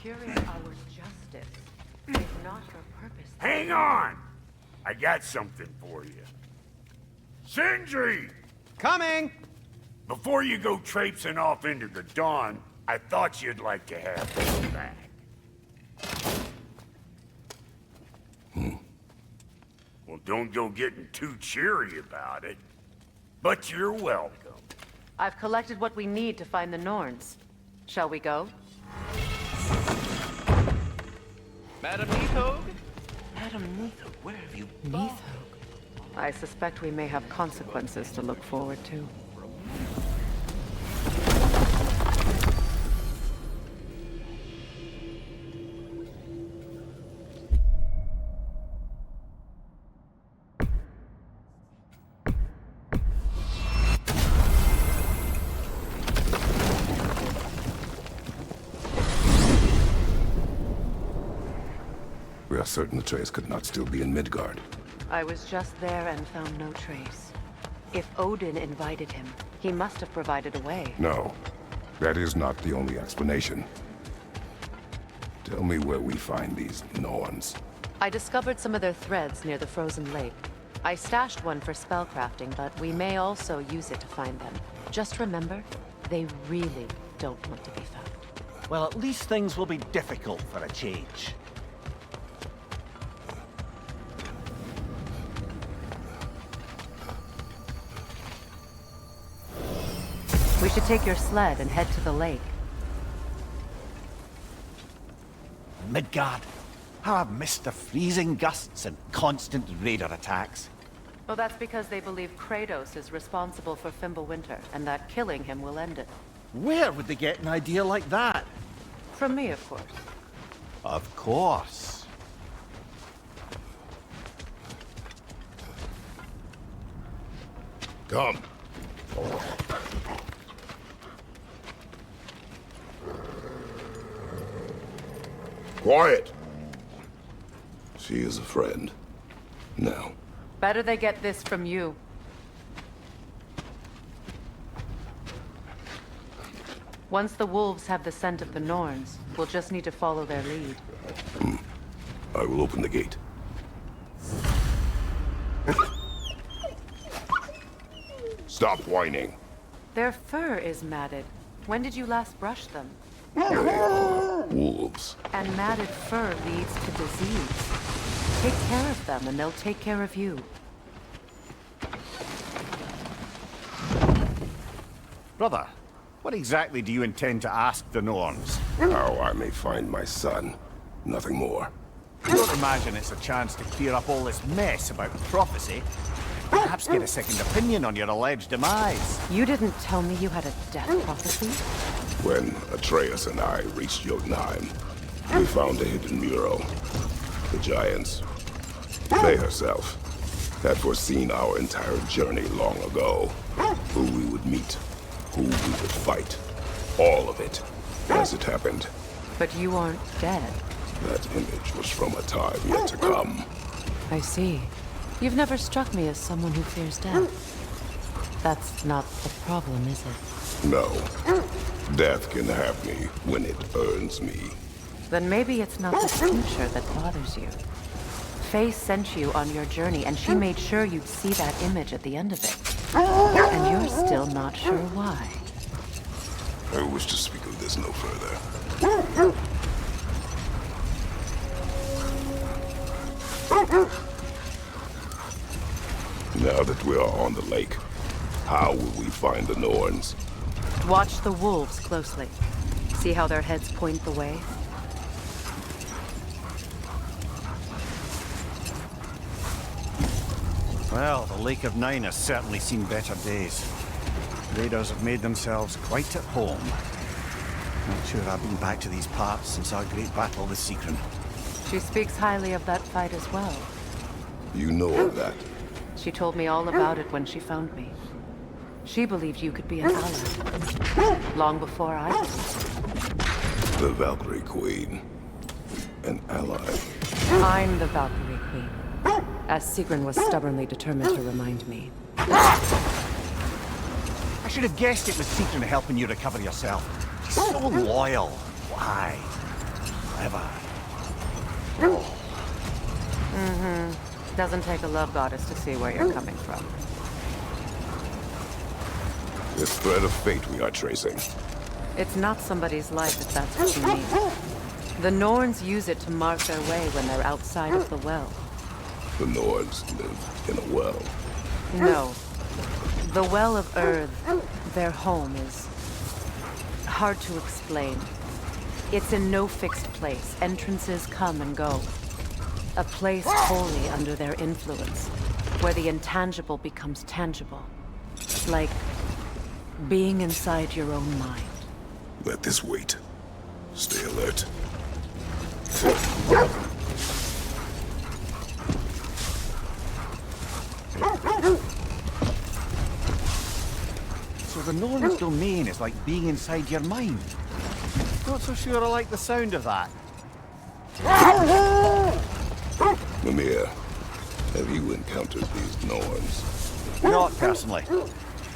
Securing our justice is not her purpose. Hang on! I got something for you. Sindri! Coming! Before you go traipsing off into the dawn, I thought you'd like to have this back. Well, don't go getting too cheery about it. But you're welcome. I've collected what we need to find the Norns. Shall we go? Madam Neathog? Madam Neathog, where have you been? Neathog. I suspect we may have consequences to look forward to. We are certain Atreus could not still be in Midgard. I was just there and found no trace. If Odin invited him, he must have provided a way. No, that is not the only explanation. Tell me where we find these Norns. I discovered some of their threads near the frozen lake. I stashed one for spellcrafting, but we may also use it to find them. Just remember, they really don't want to be found. Well, at least things will be difficult for a change. We should take your sled and head to the lake. Midgard. How I've missed the freezing gusts and constant raider attacks. Well, that's because they believe Kratos is responsible for Fimbulwinter, and that killing him will end it. Where would they get an idea like that? From me, of course. Of course. Come. Quiet! She is a friend. Now. Better they get this from you. Once the wolves have the scent of the Norns, we'll just need to follow their lead. I will open the gate. Stop whining. Their fur is matted. When did you last brush them? They are wolves. And matted fur leads to disease. Take care of them, and they'll take care of you. Brother, what exactly do you intend to ask the Norns? How I may find my son. Nothing more. I don't imagine it's a chance to clear up all this mess about prophecy. Perhaps get a second opinion on your alleged demise. You didn't tell me you had a death prophecy? When Atreus and I reached Jotunheim, we found a hidden Mero. The giants, May herself, had foreseen our entire journey long ago. Who we would meet, who we would fight. All of it, as it happened. But you aren't dead. That image was from a time yet to come. I see. You've never struck me as someone who fears death. That's not the problem, is it? No. Death can have me when it earns me. Then maybe it's not the future that bothers you. Faye sent you on your journey, and she made sure you'd see that image at the end of it. And you're still not sure why. I wish to speak of this no further. Now that we are on the lake, how will we find the Norns? Watch the wolves closely. See how their heads point the way? Well, the Lake of Nine has certainly seen better days. Raiders have made themselves quite at home. Not sure I've been back to these parts since our great battle with Sigrun. She speaks highly of that fight as well. You know of that. She told me all about it when she found me. She believed you could be an ally. Long before I did. The Valkyrie Queen. An ally. I'm the Valkyrie Queen. As Sigrun was stubbornly determined to remind me. I should have guessed it was Sigrun helping you recover yourself. She's so loyal. Why? forever. Doesn't take a love goddess to see where you're coming from. This thread of fate we are tracing. It's not somebody's life if that's what you mean. The Norns use it to mark their way when they're outside of the well. The Nords live in a well. No. The Well of Earth, their home, is hard to explain. It's in no fixed place. Entrances come and go. A place wholly under their influence, where the intangible becomes tangible. Like being inside your own mind. Let this wait. Stay alert. So the Norns' domain is like being inside your mind. Not so sure I like the sound of that. Mimir, have you encountered these Norns? Not personally.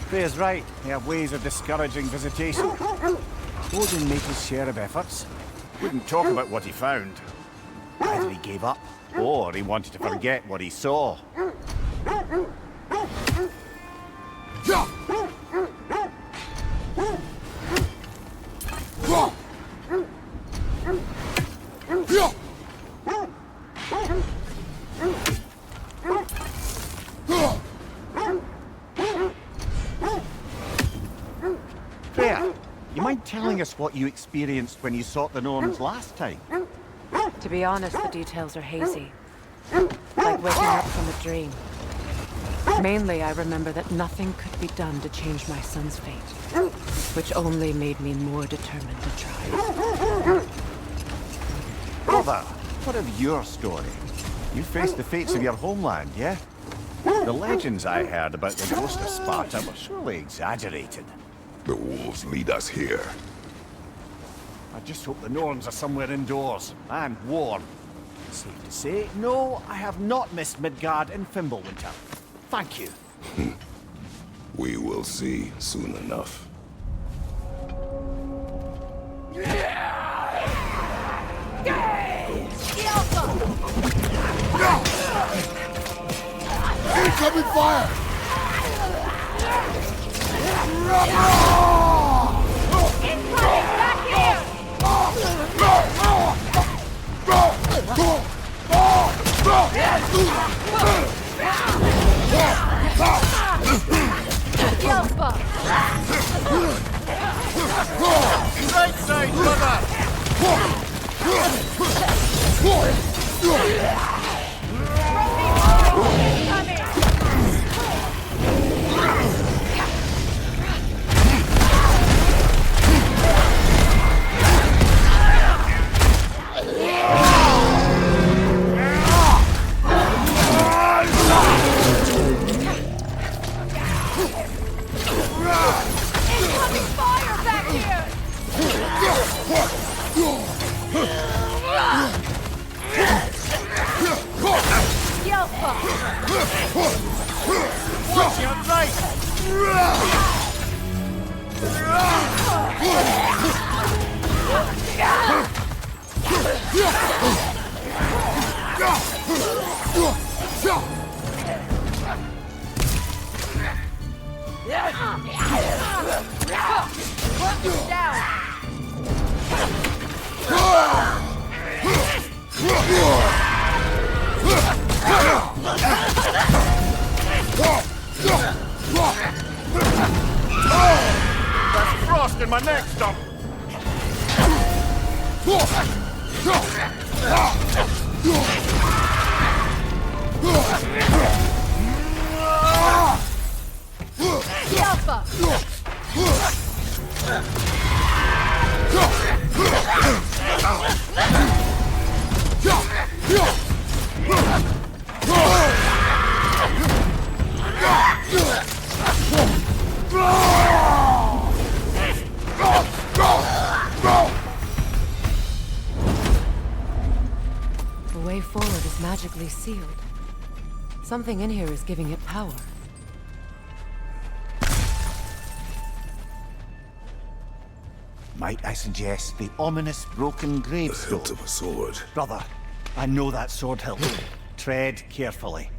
Faye's right. They have ways of discouraging visitation. Odin made his share of efforts. Wouldn't talk about what he found. Either he gave up, or he wanted to forget what he saw. Freya, you mind telling us what you experienced when you sought the Norns last time? To be honest, the details are hazy. Like waking up from a dream. Mainly, I remember that nothing could be done to change my son's fate, which only made me more determined to try. Brother, what of your story? You faced the fates of your homeland, yeah? The legends I heard about the ghost of Sparta were surely exaggerated. The wolves lead us here. I just hope the Norns are somewhere indoors, and warm. Safe to say, no, I have not missed Midgard in Fimbulwinter. Thank you. We will see soon enough. Incoming fire! Incoming! Back here! Right side, brother! Incoming fire back here! Yelpa! Watch your right! Put you down! That's frost in my neck, stump! Yelpa! The way forward is magically sealed. Something in here is giving it power. Might I suggest the ominous broken The gravestone? hilt of a sword. Brother, I know that sword hilt. Tread carefully.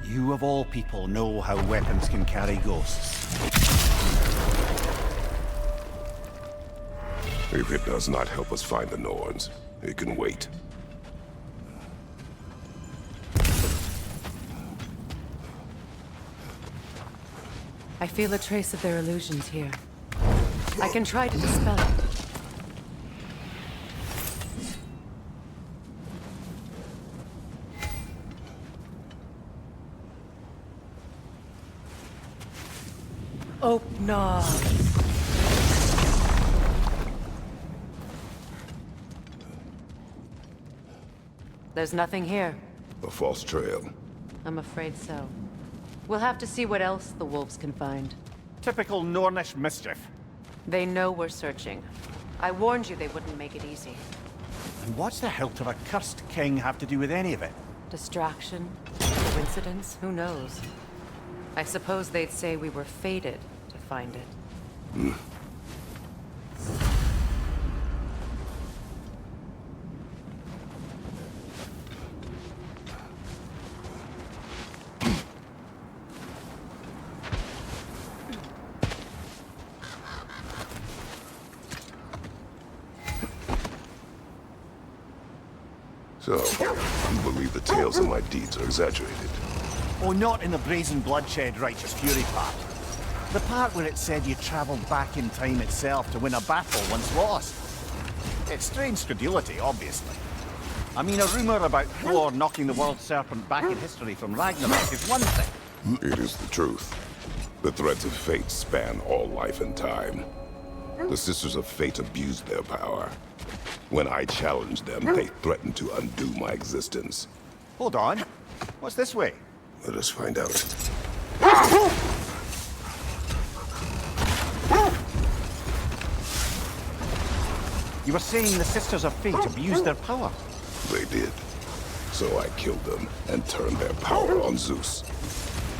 You of all people know how weapons can carry ghosts. If it does not help us find the Norns, it can wait. I feel a trace of their illusions here. I can try to dispel it. Oh, no. There's nothing here. A false trail. I'm afraid so. We'll have to see what else the wolves can find. Typical Nornish mischief. They know we're searching. I warned you they wouldn't make it easy. And what's the hilt of a cursed king have to do with any of it? Distraction? Coincidence? Who knows? I suppose they'd say we were fated to find it. So, you believe the tales of my deeds are exaggerated? Oh, not in the brazen bloodshed righteous fury part. The part where it said you travelled back in time itself to win a battle once lost. It's strange credulity, obviously. I mean, a rumour about Thor knocking the world serpent back in history from Ragnarok is one thing. It is the truth. The threads of fate span all life and time. The Sisters of Fate abused their power. When I challenged them, they threatened to undo my existence. Hold on. What's this way? Let us find out. You were saying the Sisters of Fate abused their power. They did. So I killed them and turned their power on Zeus.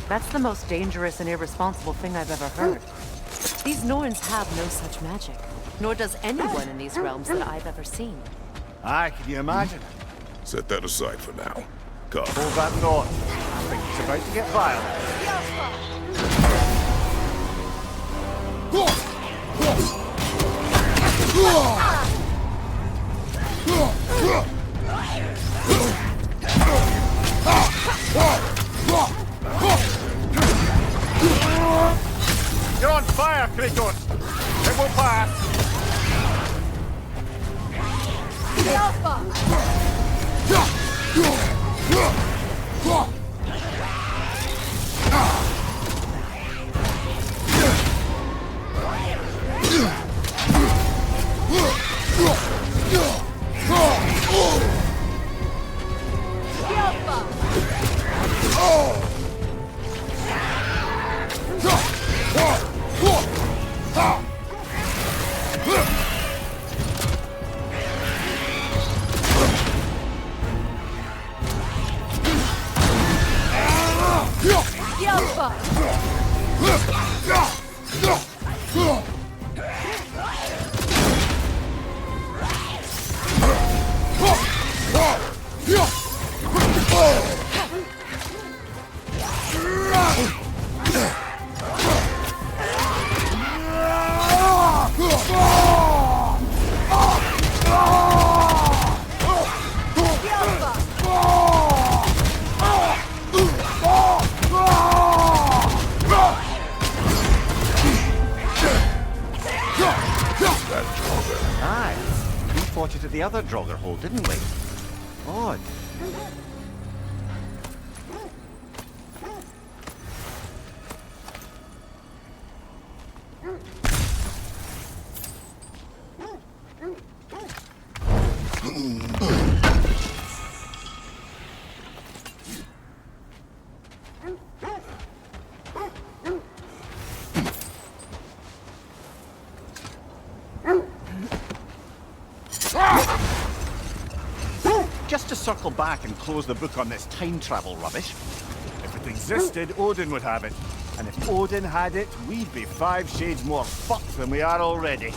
That's the most dangerous and irresponsible thing I've ever heard. These Norns have no such magic, nor does anyone in these realms that I've ever seen. Aye, can you imagine? Set that aside for now. Come. Hold that thought. I think it's about to get violent. You're on fire, Kratos! It will pass! The other Draugr hole, didn't we? Odd. Just to circle back and close the book on this time travel rubbish. If it existed, Odin would have it. And if Odin had it, we'd be 5 shades more fucked than we are already.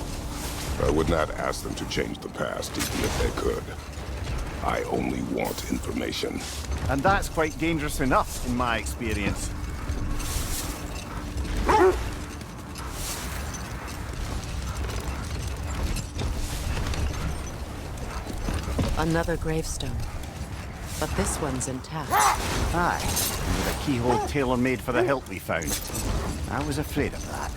I would not ask them to change the past, even if they could. I only want information. And that's quite dangerous enough, in my experience. Another gravestone. But this one's intact. Aye, and with a keyhole tailor-made for the hilt we found. I was afraid of that.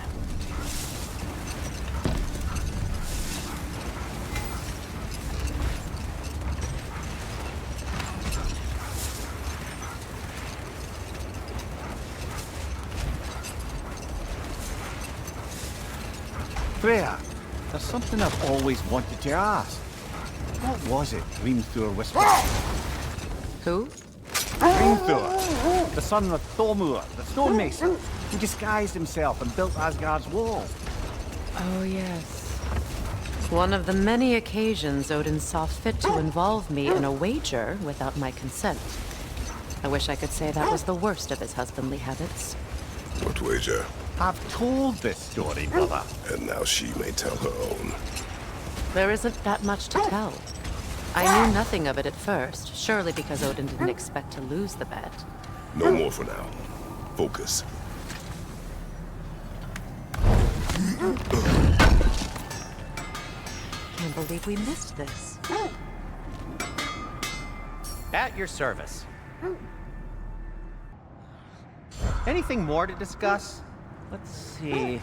Freya, there's something I've always wanted to ask. What was it Hrimthur whispered? Who? Hrimthur, the son of Thormur, the stonemason. He disguised himself and built Asgard's wall. Oh, yes. One of the many occasions Odin saw fit to involve me in a wager without my consent. I wish I could say that was the worst of his husbandly habits. What wager? I've told this story, brother. And now she may tell her own. There isn't that much to tell. I knew nothing of it at first, surely because Odin didn't expect to lose the bet. No more for now. Focus. Can't believe we missed this. At your service. Anything more to discuss? Let's see.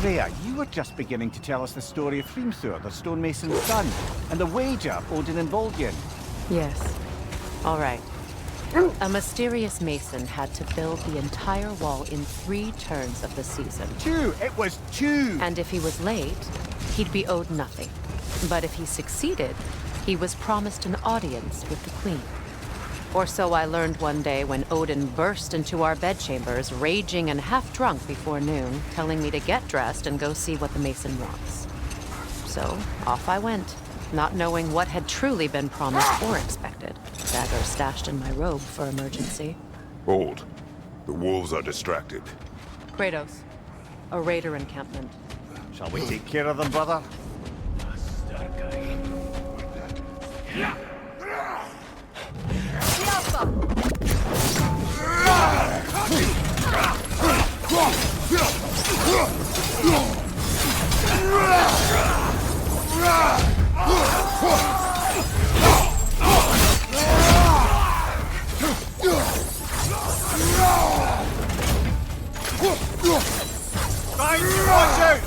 Freya, you were just beginning to tell us the story of Hrimthur, the stonemason's son, and the wager Odin involved you in. Yes. All right. A mysterious mason had to build the entire wall in 3 turns of the season. 2! It was 2! And if he was late, he'd be owed nothing. But if he succeeded, he was promised an audience with the queen. Or so I learned one day when Odin burst into our bedchambers, raging and half-drunk before noon, telling me to get dressed and go see what the mason wants. So, off I went, not knowing what had truly been promised or expected. Dagger stashed in my robe for emergency. Hold. The wolves are distracted. Kratos, a raider encampment. Shall we take care of them, brother? Watch out!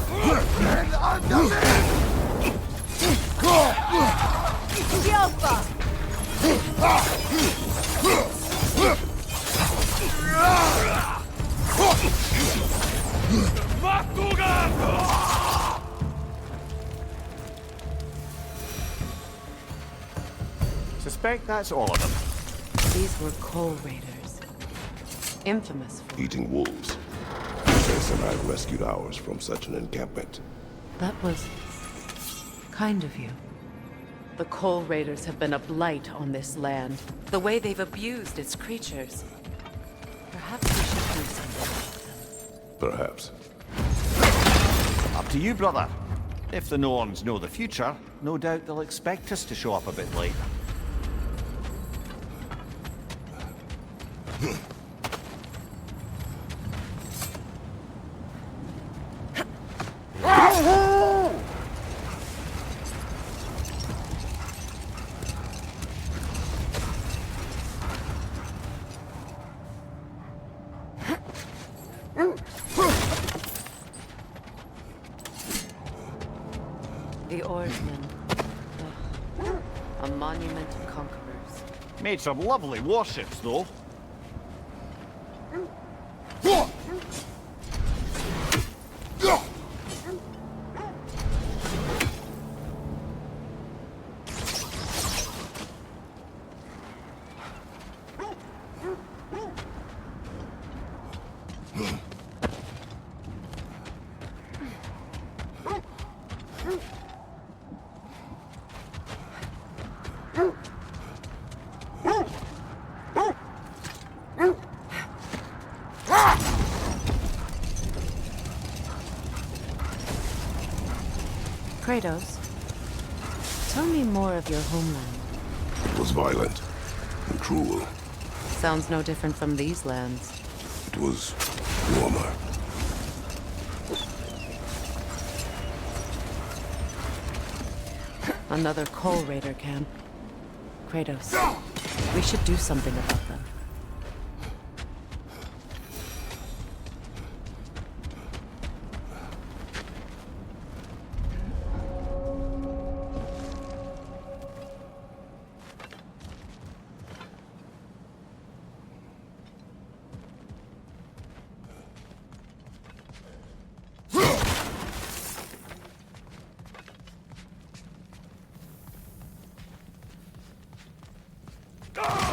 Suspect that's all of them. These were coal raiders. Infamous for... Eating wolves. Atreus and I rescued ours from such an encampment. That was... kind of you. The coal raiders have been a blight on this land. The way they've abused its creatures. Perhaps we should do something about them. Perhaps. Up to you, brother. If the Norns know the future, no doubt they'll expect us to show up a bit late. The oarsmen. Ugh. A monument to conquerors. Made some lovely warships, though. Kratos, tell me more of your homeland. It was violent and cruel. Sounds no different from these lands. It was warmer. Another Coal Raider camp. Kratos, we should do something about them.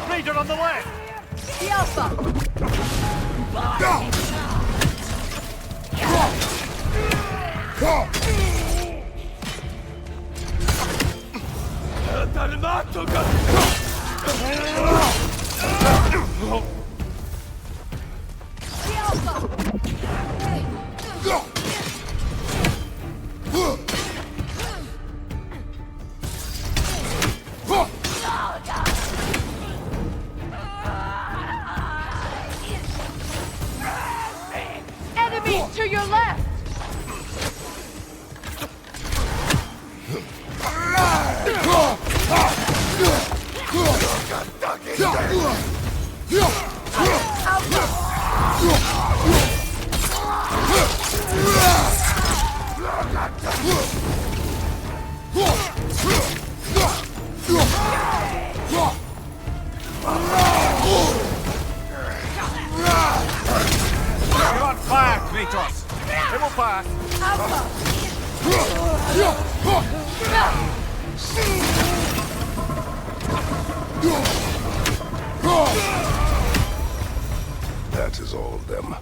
Raider on the left! The Alpha! The Alpha! Enemy to your left! You're on fire, Kratos! It will pass! That is all of them.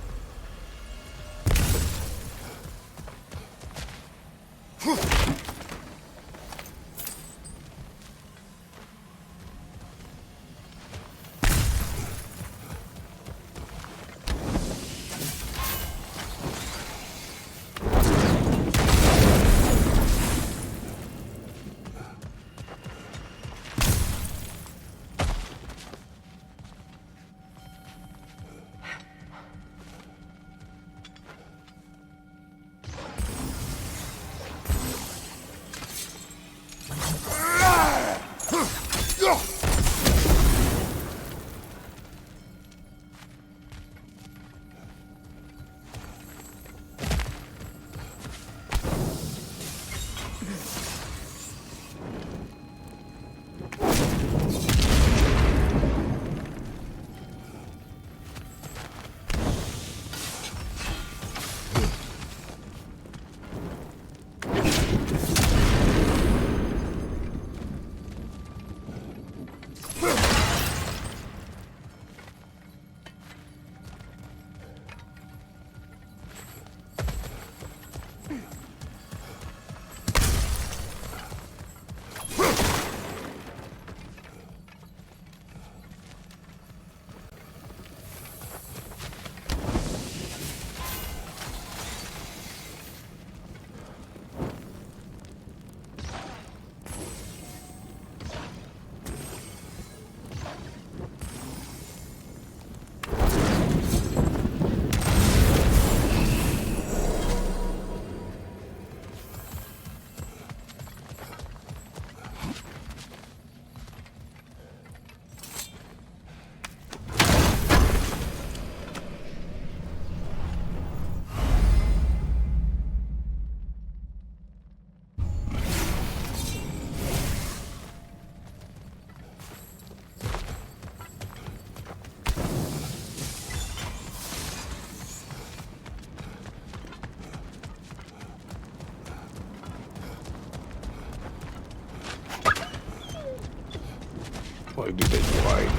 Why do they whine?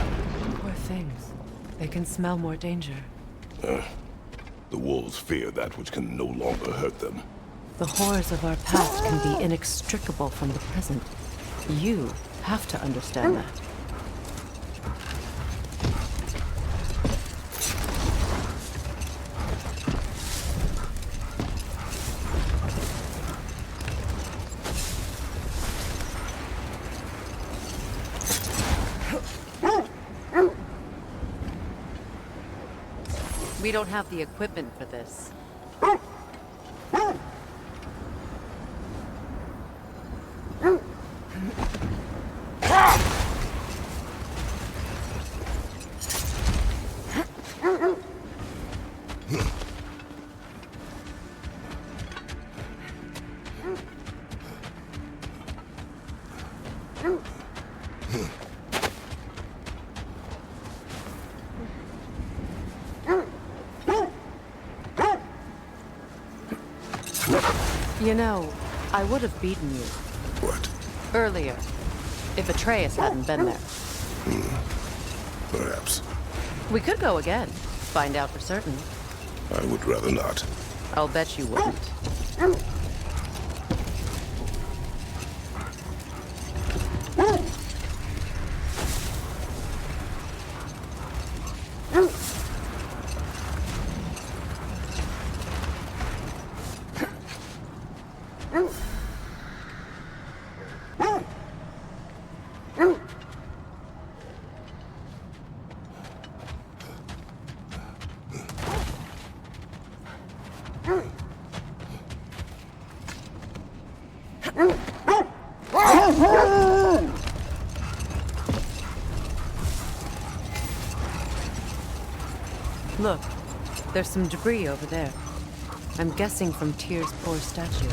Poor things. They can smell more danger. The wolves fear that which can no longer hurt them. The horrors of our past can be inextricable from the present. You have to understand that. We don't have the equipment for this. You know, I would have beaten you. What? Earlier, if Atreus hadn't been there. Perhaps. We could go again, find out for certain. I would rather not. I'll bet you wouldn't. Look, there's some debris over there. I'm guessing from Tyr's poor statue.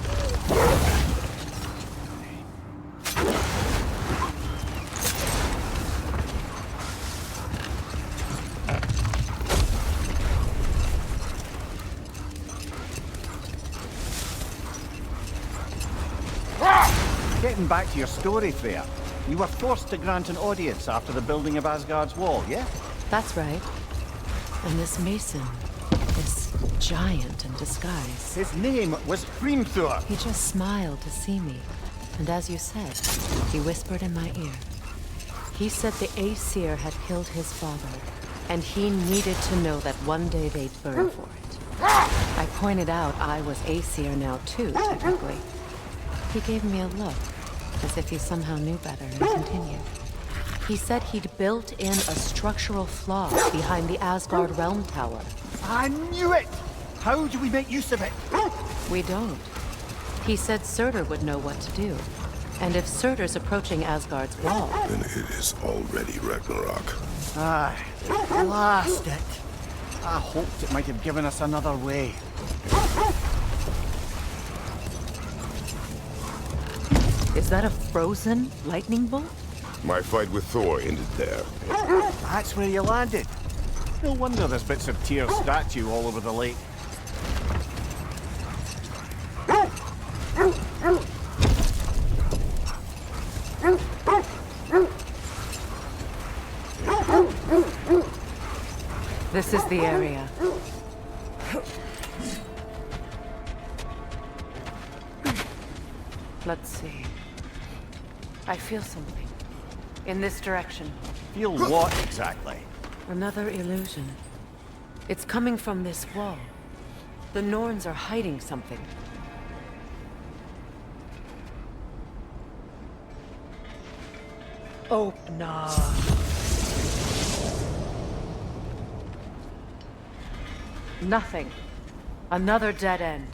Getting back to your story, Freya. You were forced to grant an audience after the building of Asgard's wall, yeah? That's right. And this mason, this giant in disguise, His name was Hrimthur. he just smiled to see me. And as you said, he whispered in my ear. He said the Aesir had killed his father, and he needed to know that one day they'd burn for it. I pointed out I was Aesir now too, technically. He gave me a look, as if he somehow knew better, and continued. He said he'd built in a structural flaw behind the Asgard Realm Tower. I knew it! How do we make use of it? We don't. He said Surtur would know what to do. And if Surtur's approaching Asgard's wall... Then it is already Ragnarok. Aye, blast it. I hoped it might have given us another way. Is that a frozen lightning bolt? My fight with Thor ended there. That's where you landed. No wonder there's bits of Tyr's statue all over the lake. This is the area. Let's see. I feel something. In this direction. Feel what exactly? Another illusion. It's coming from this wall. The Norns are hiding something. Oh, nah. Nothing. Another dead end.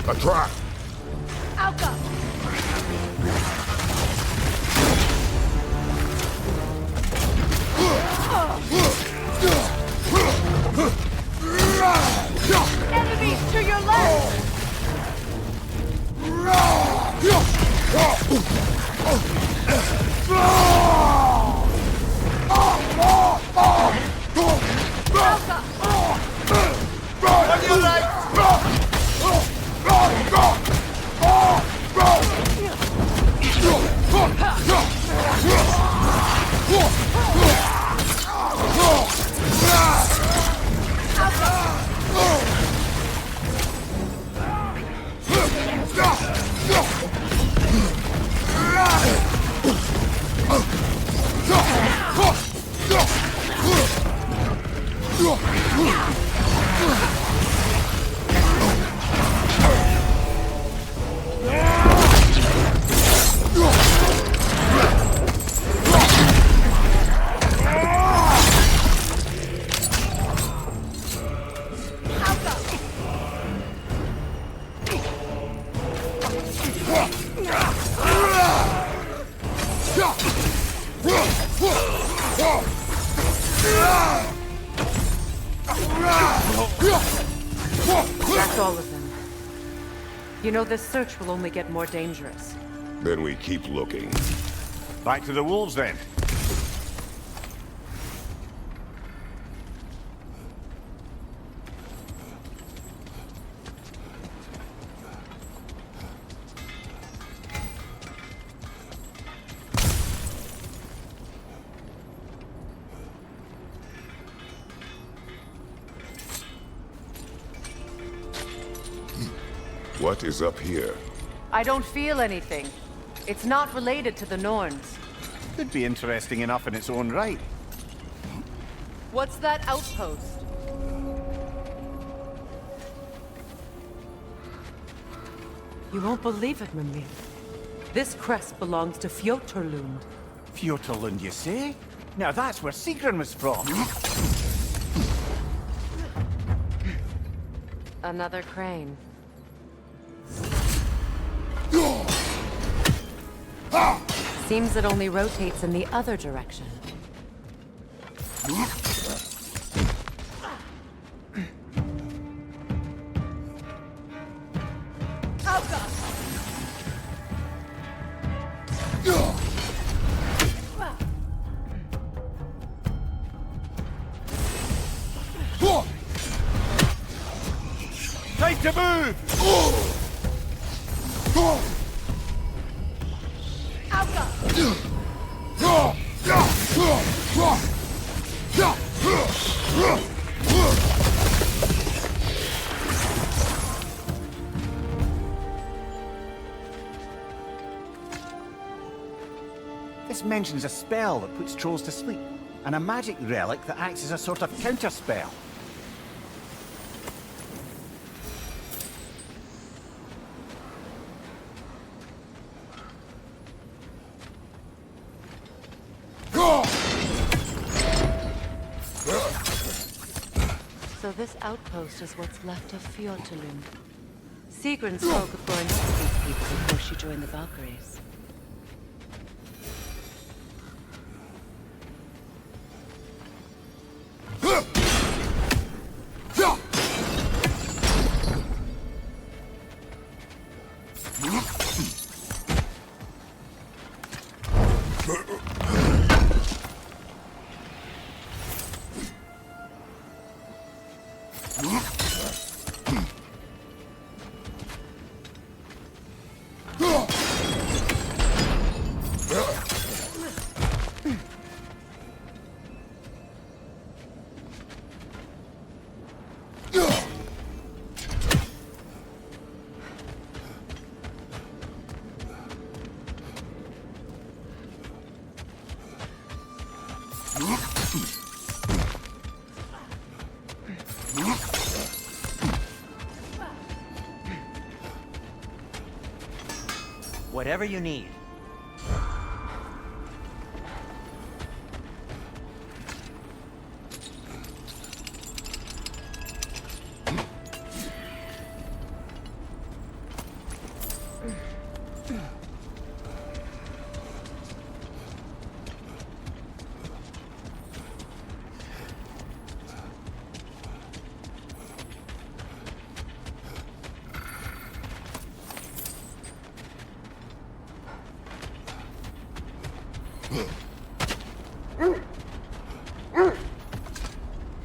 A trap! Alka! Enemies to your left! That's all of them. You know, this search will only get more dangerous. Then we keep looking. Back to the wolves, then. What is up here? I don't feel anything. It's not related to the Norns. Could be interesting enough in its own right. What's that outpost? You won't believe it, Mimir. This crest belongs to Fjoturlund. Fjoturlund, you say? Now that's where Sigrun was from. Another crane. Seems it only rotates in the other direction. Time to move! This mentions a spell that puts trolls to sleep, and a magic relic that acts as a sort of counterspell. So this outpost is what's left of Fjoturlund. Sigrun spoke of going to these people before she joined the Valkyries. Whatever you need.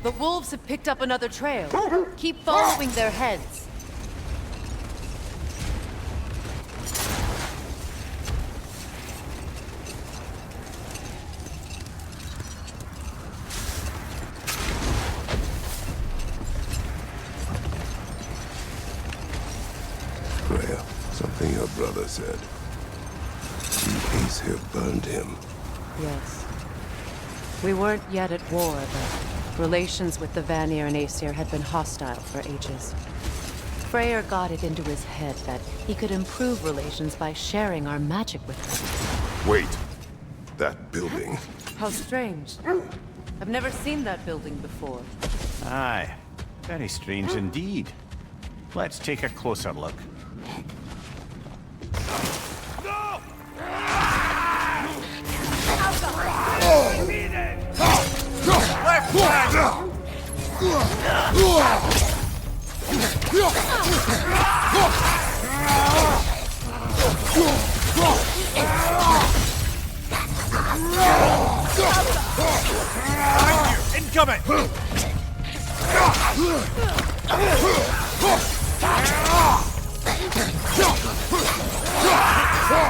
The wolves have picked up another trail. Keep following their heads. Freya, something your brother said. The Aesir burned him. Yes. We weren't yet at war, but relations with the Vanir and Aesir had been hostile for ages. Freyr got it into his head that he could improve relations by sharing our magic with them. Wait. That building. How strange. I've never seen that building before. Aye. Very strange indeed. Let's take a closer look. Incoming!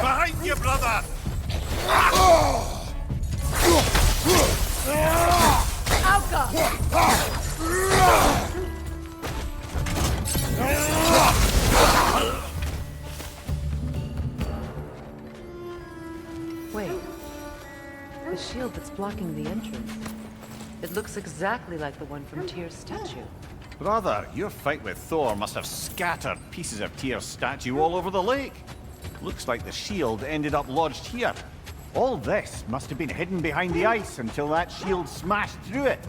Behind you, brother! Wait. The shield that's blocking the entrance. It looks exactly like the one from Tyr's statue. Brother, your fight with Thor must have scattered pieces of Tyr's statue all over the lake. Looks like the shield ended up lodged here. All this must have been hidden behind the ice until that shield smashed through it.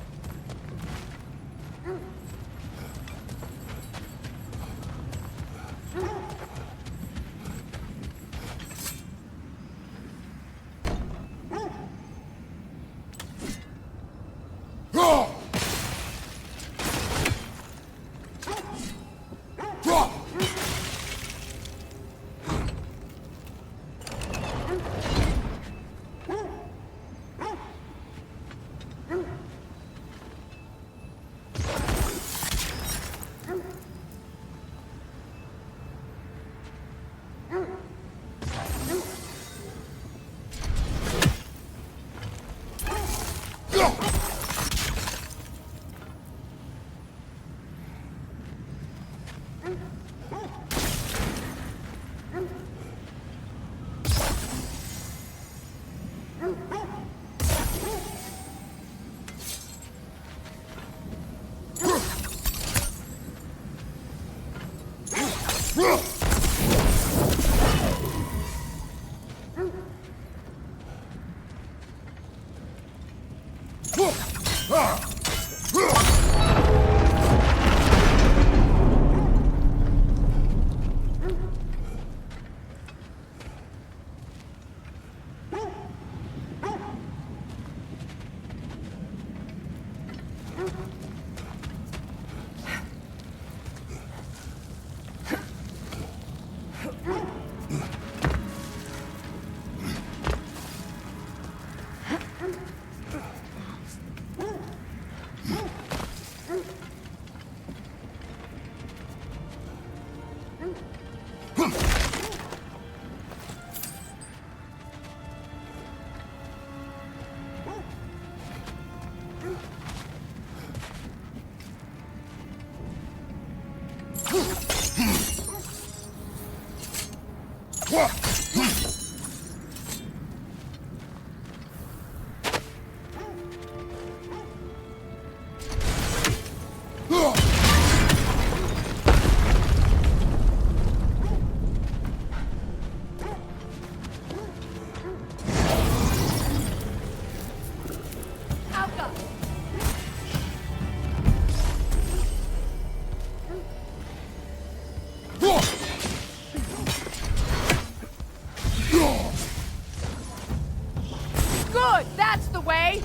Good, that's the way!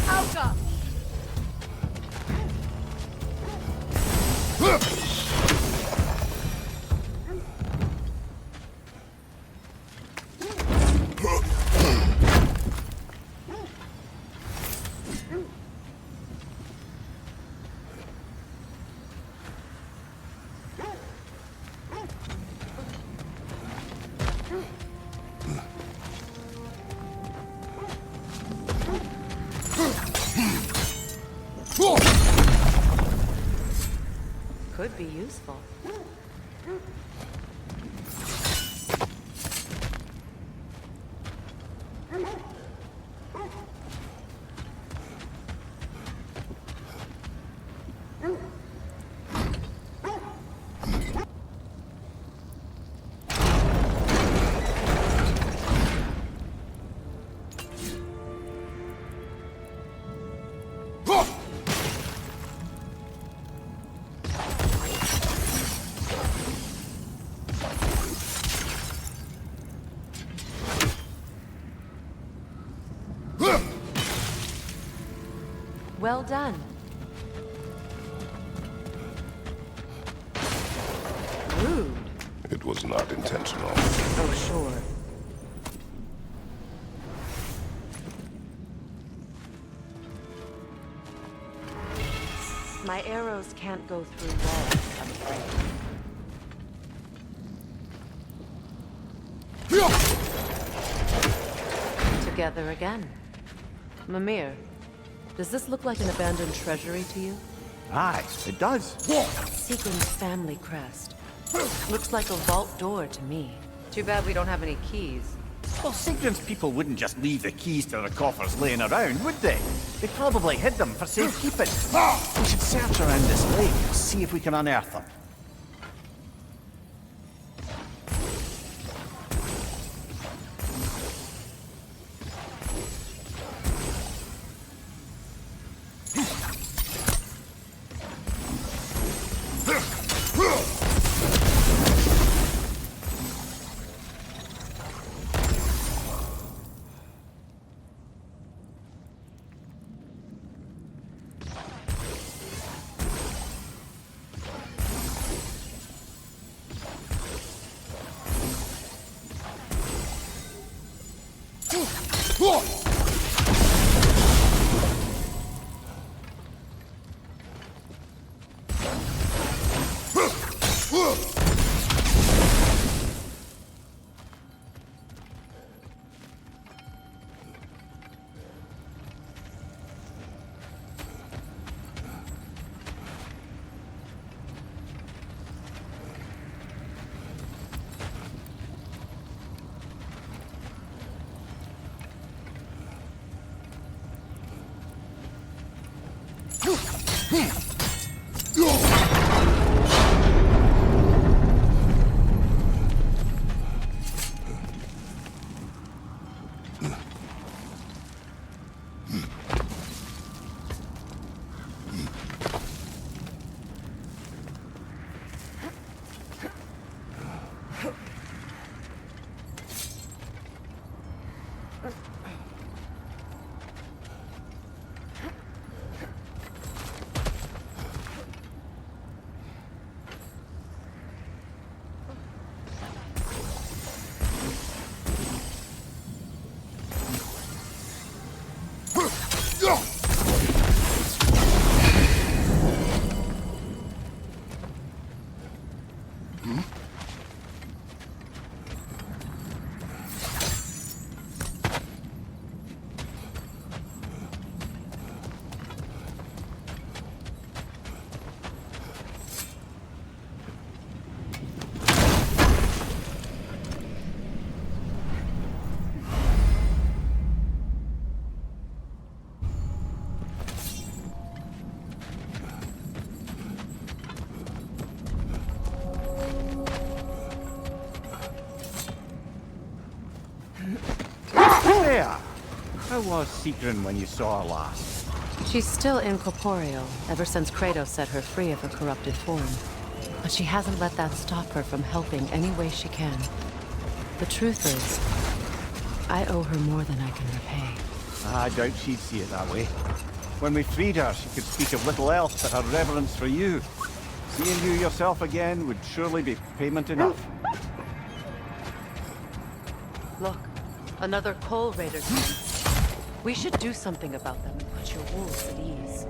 Alka! Could be useful. Well done. Rude. It was not intentional. Oh, sure. My arrows can't go through walls, I'm afraid. Together again. Mimir, does this look like an abandoned treasury to you? Aye, it does. Seagram's family crest. Looks like a vault door to me. Too bad we don't have any keys. Well, Sigrun's people wouldn't just leave the keys to the coffers laying around, would they? They probably hid them for safekeeping. We should search around this lake, see if we can unearth them. There! How was Sigrun when you saw her last? She's still incorporeal, ever since Kratos set her free of her corrupted form. But she hasn't let that stop her from helping any way she can. The truth is, I owe her more than I can repay. I doubt she'd see it that way. When we freed her, she could speak of little else but her reverence for you. Seeing you yourself again would surely be payment enough. Look, another coal raider. We should do something about them and put your wolves at ease.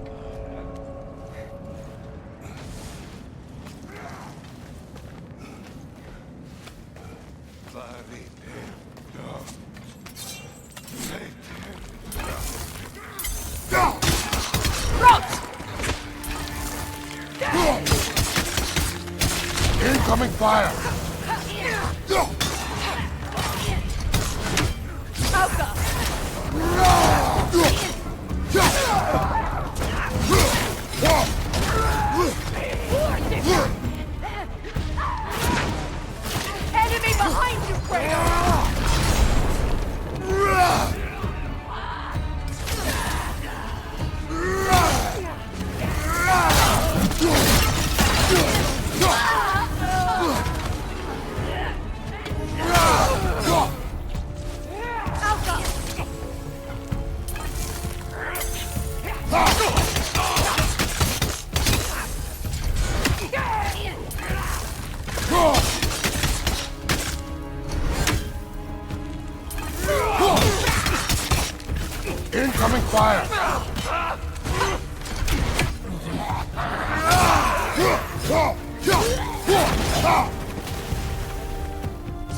Incoming fire! Enemy behind you, Kratos! Ah! Incoming fire!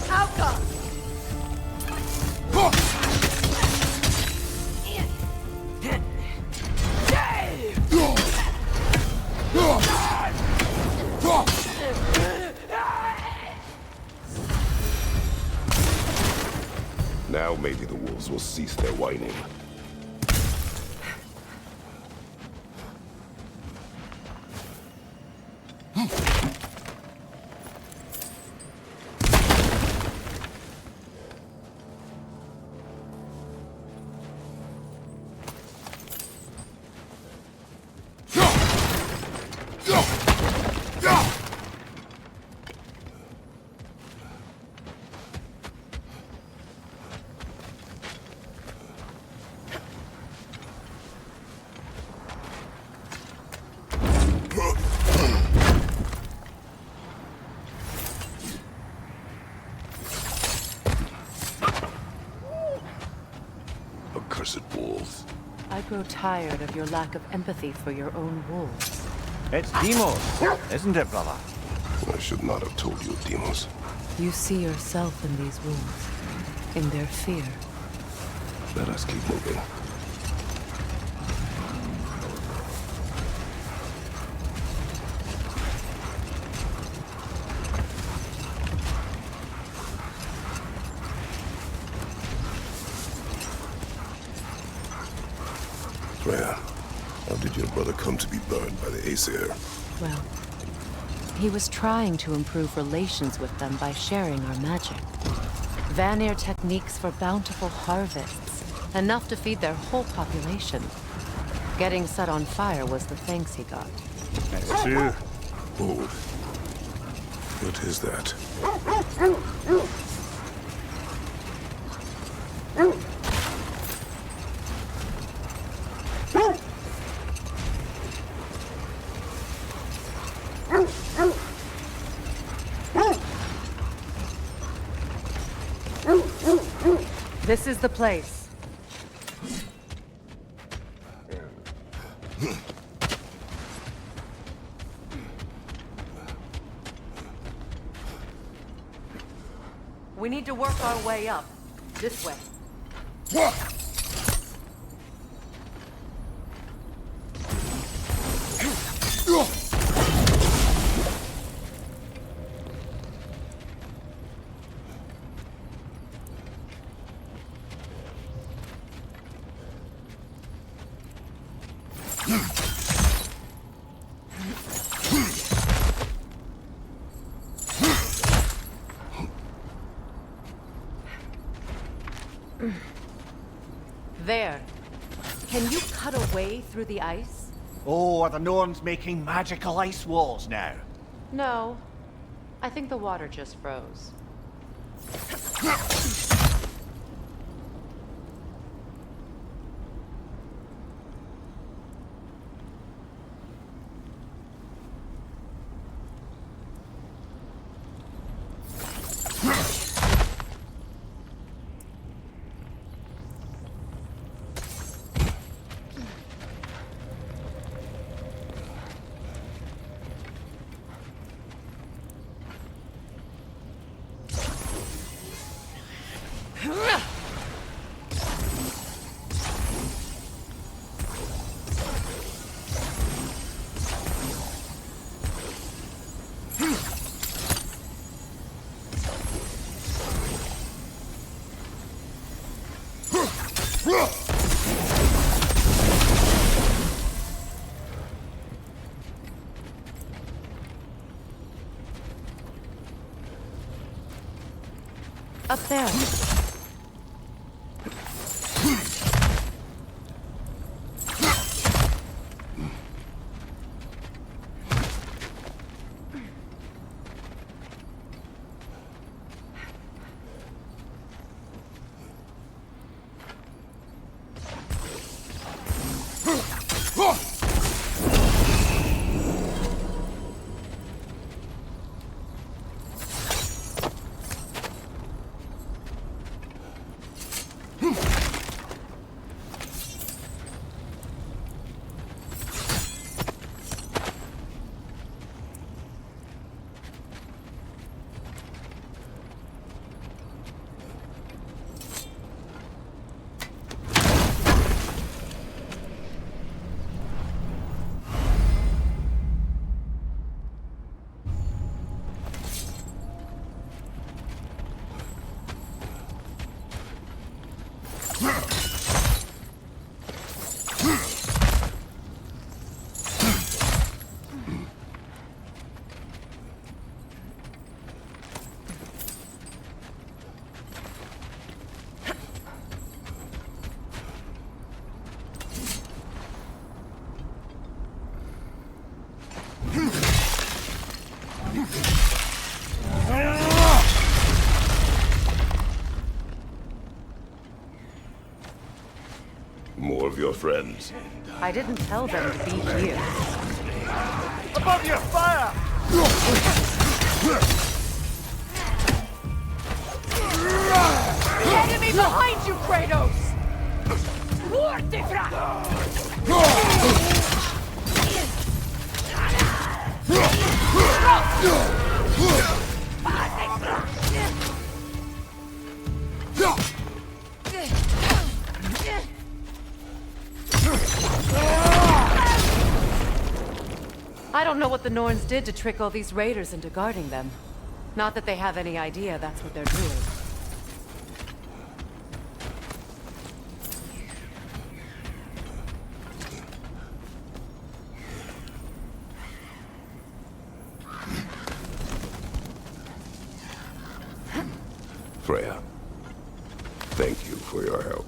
Outcome! Now maybe the wolves will cease their whining. Accursed wolves. I grow tired of your lack of empathy for your own wolves. It's Demos, isn't it, brother? I should not have told you, Demos. You see yourself in these wolves, in their fear. Let us keep moving. Freya, how did your brother come to be burned by the Aesir? Well, he was trying to improve relations with them by sharing our magic. Vanir techniques for bountiful harvests, enough to feed their whole population. Getting set on fire was the thanks he got. It's true. Oh. What is that? This is the place. We need to work our way up. This way. There. Can you cut a way through the ice? Oh, are the Norns making magical ice walls now? No. I think the water just froze. Up there. your friends? I didn't tell them to be here. Above your fire! Enemy behind you, Kratos! War I don't know what the Norns did to trick all these raiders into guarding them. Not that they have any idea that's what they're doing. Freya, thank you for your help.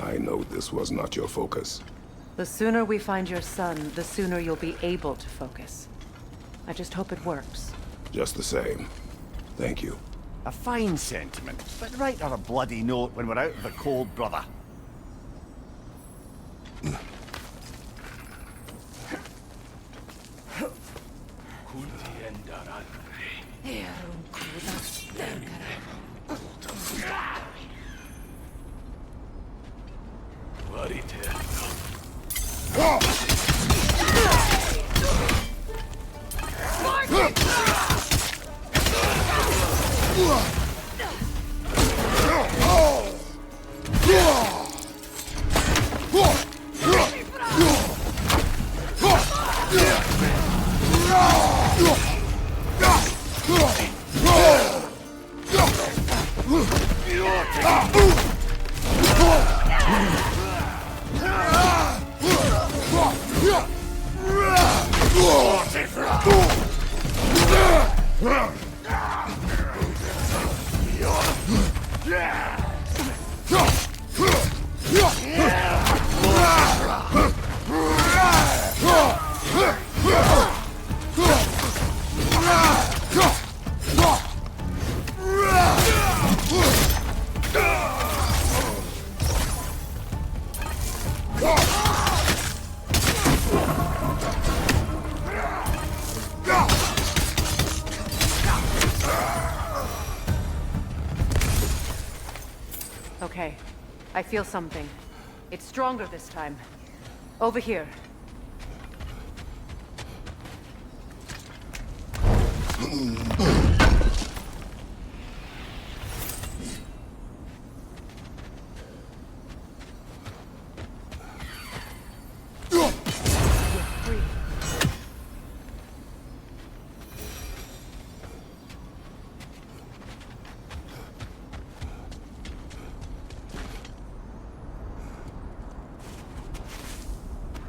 I know this was not your focus. The sooner we find your son, the sooner you'll be able to focus. I just hope it works. Just the same. Thank you. A fine sentiment, but write her a bloody note when we're out of the cold, brother. Okay. I feel something. It's stronger this time. Over here.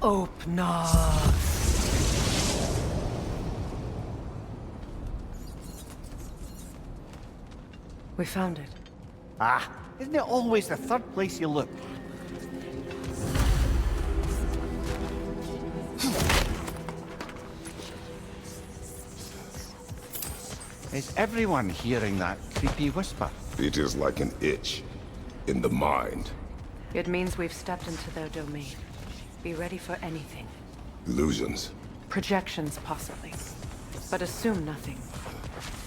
Open up. We found it. Ah, isn't it always the third place you look? Is everyone hearing that creepy whisper? It is like an itch in the mind. It means we've stepped into their domain. Be ready for anything. Illusions. Projections, possibly. But assume nothing.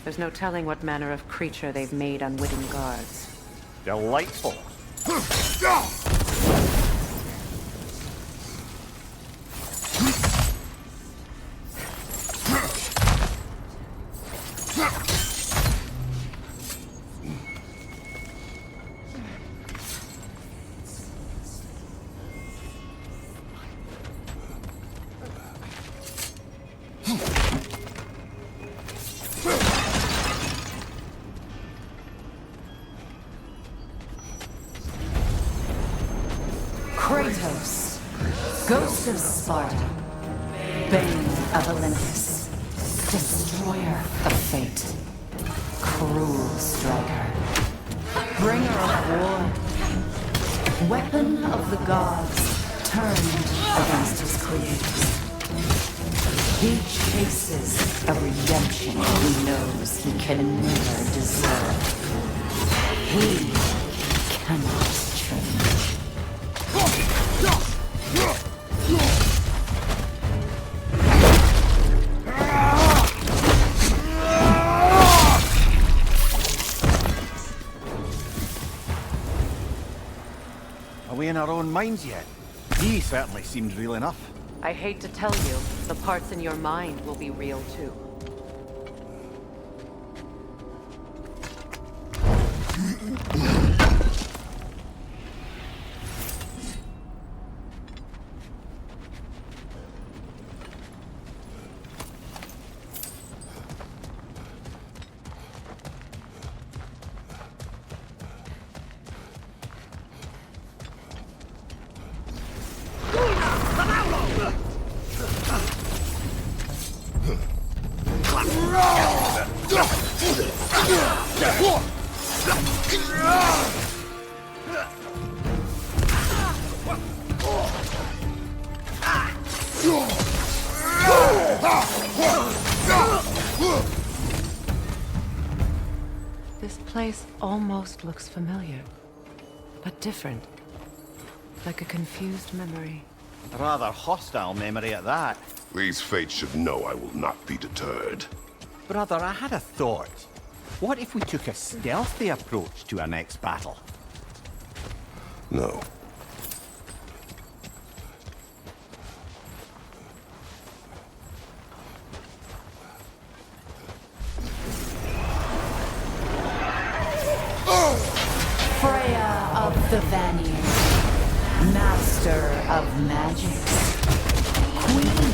There's no telling what manner of creature they've made unwitting guards. Delightful. Kratos, Ghost of Sparta, Bane of Olympus, Destroyer of Fate, Cruel Striker, Bringer of War, Weapon of the Gods, turned against his creators. He chases a redemption he knows he can never deserve. He cannot change. our own minds yet. He certainly seemed real enough. I hate to tell you, the parts in your mind will be real too. This place almost looks familiar, but different. Like a confused memory. A rather hostile memory at that. These fates should know I will not be deterred. Brother, I had a thought. What if we took a stealthy approach to our next battle? No. Freya of the Vanir, master of magic, queen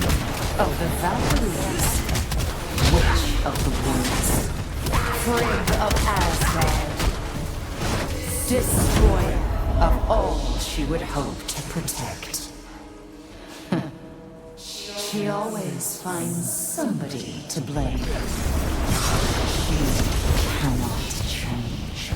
of the Valkyries, witch of the woods, frigg of Asgard, destroyer of all she would hope to protect. She always finds somebody to blame. She cannot change.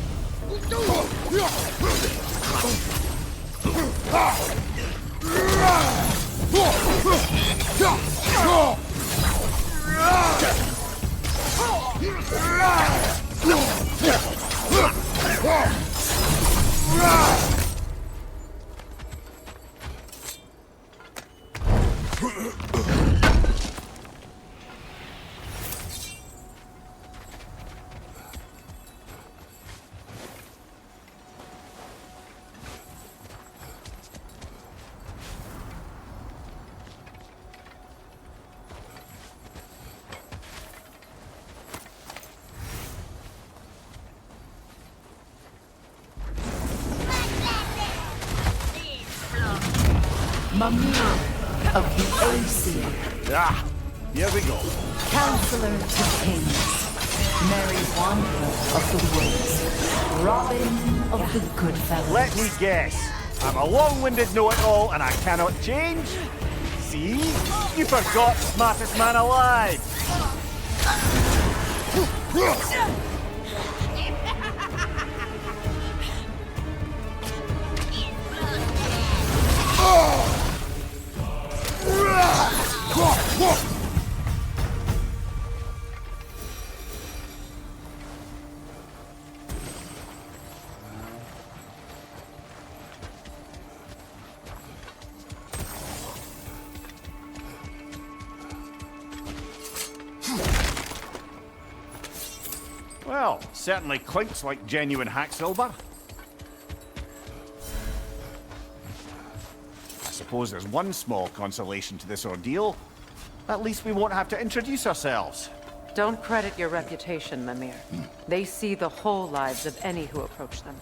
Mero of the Aesir, Ah, here we go. counselor to kings, merry wanderer of the woods, Robin of the good fellows. Let me guess. I'm a long-winded know-it-all and I cannot change? See? You forgot smartest man alive! Well, certainly clinks like genuine hack silver. I suppose there's one small consolation to this ordeal. At least we won't have to introduce ourselves. Don't credit your reputation, Mimir. They see the whole lives of any who approach them.